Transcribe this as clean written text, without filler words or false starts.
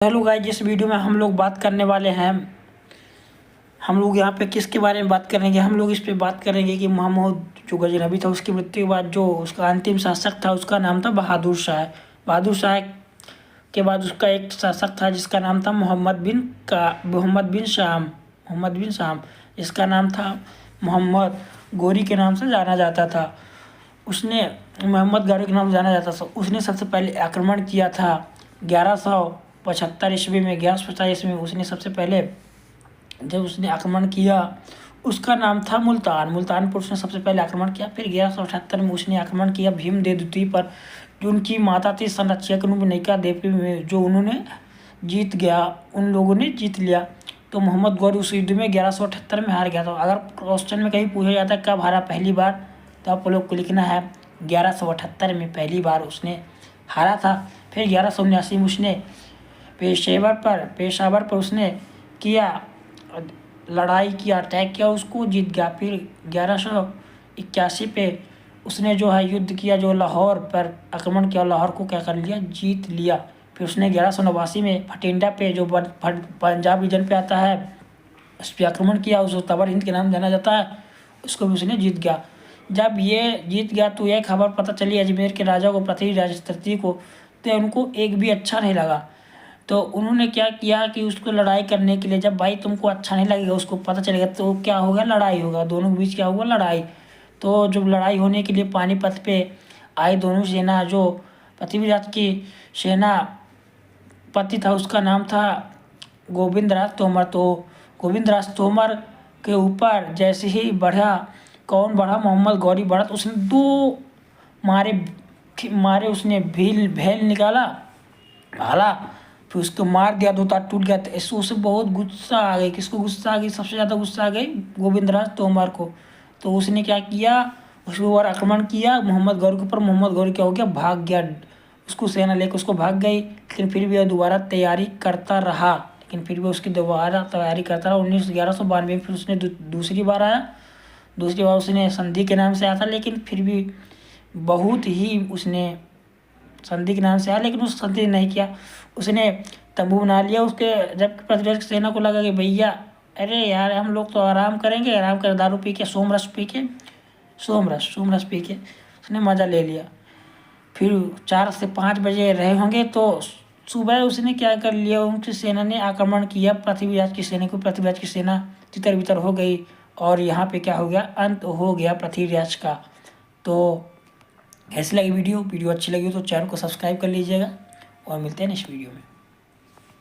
Hello guys, जिस video में हम लोग बात करने वाले हैं, हम लोग यहाँ पे किसके बारे में बात करेंगे। हम लोग इस पे बात करेंगे कि महमूद जो गजनबी था, उसकी मृत्यु के बाद जो उसका अंतिम शासक था उसका नाम था बहादुर शाह। बहादुर शाह के बाद उसका एक शासक था जिसका नाम था मोहम्मद बिन शाम, इसका नाम था मोहम्मद गोरी के नाम से जाना जाता था। उसने मोहम्मद गोरी के नाम से जाना जाता था। उसने सबसे पहले आक्रमण किया था 1175 ईस्वी में। 1175 ईस्वी में उसने सबसे पहले जब उसने आक्रमण किया, उसका नाम था मुल्तान पर उसने सबसे पहले आक्रमण किया। फिर 1178 में उसने आक्रमण किया भीम देवद्वितीय पर, जो उनकी माता थी संरक्षकनुनिका देवी में, जो उन्होंने जीत गया, उन लोगों ने जीत लिया। तो मोहम्मद गौरी उस युद्ध में 1178 में हार गया था। अगर क्वेश्चन में कहीं पूछा जाता है कब हारा पहली बार, तो आप लोग को लिखना है 1178 में पहली बार उसने हारा था। फिर 1179 में उसने पेशावर पर उसने किया लड़ाई किया, अटैक किया, उसको जीत गया। फिर 1181 पे उसने जो है युद्ध किया, जो लाहौर पर आक्रमण किया, लाहौर को क्या कर लिया, जीत लिया। फिर उसने 1189 में भटिंडा पे, जो पंजाब रीजन पे आता है, उस पर आक्रमण किया, उसको तबर हिंद के नाम जाना जाता है, उसको भी उसने जीत गया। जब ये जीत गया तो यह खबर पता चली अजमेर के राजा को, पृथ्वीराज तृतीय को, तो उनको एक भी अच्छा नहीं लगा। तो उन्होंने क्या किया कि उसको लड़ाई करने के लिए, जब भाई तुमको अच्छा नहीं लगेगा, उसको पता चलेगा, तो क्या होगा, लड़ाई होगा, दोनों के बीच क्या होगा, लड़ाई। तो जब लड़ाई होने के लिए पानीपत पे आई दोनों सेना, जो पृथ्वीराज की सेनापति था उसका नाम था गोविंदराज तोमर। तो गोविंदराज तोमर के ऊपर जैसे ही कौन बढ़ा, मोहम्मद गौरी बढ़ा, तो उसने दो मारे उसने भेल निकाला, भाला, फिर उसको मार दिया, दो तार टूट गया। तो इससे उसे बहुत गुस्सा आ गई। किसको गुस्सा आ गई, सबसे ज़्यादा गुस्सा आ गई गोविंदराज तोमर को। तो उसने क्या किया, उसके ऊपर आक्रमण किया मोहम्मद गौरी के ऊपर। मोहम्मद गौरी क्या हो गया, भाग गया, उसको सेना लेकर उसको भाग गई। लेकिन फिर भी वह दोबारा तैयारी करता रहा, 1192 में फिर उसने दूसरी बार आया। दूसरी बार उसने संधि के नाम से आया था, लेकिन फिर भी बहुत ही उसने संधि के नाम से आया, लेकिन उस संधि नहीं किया। उसने तंबू बना लिया। उसके जब पृथ्वीराज की सेना को लगा कि भैया, अरे यार हम लोग तो आराम करेंगे, आराम कर दारू पी के, सोमरस पी के उसने मज़ा ले लिया। फिर 4 से 5 बजे रहे होंगे, तो सुबह उसने क्या कर लिया, उनकी सेना ने आक्रमण किया पृथ्वीराज की सेना को। पृथ्वीराज की सेना तितर बितर हो गई, और यहाँ पे क्या हो गया, अंत हो गया पृथ्वीराज का। तो कैसी लगी वीडियो अच्छी लगी तो चैनल को सब्सक्राइब कर लीजिएगा, और मिलते हैं नेक्स्ट वीडियो में।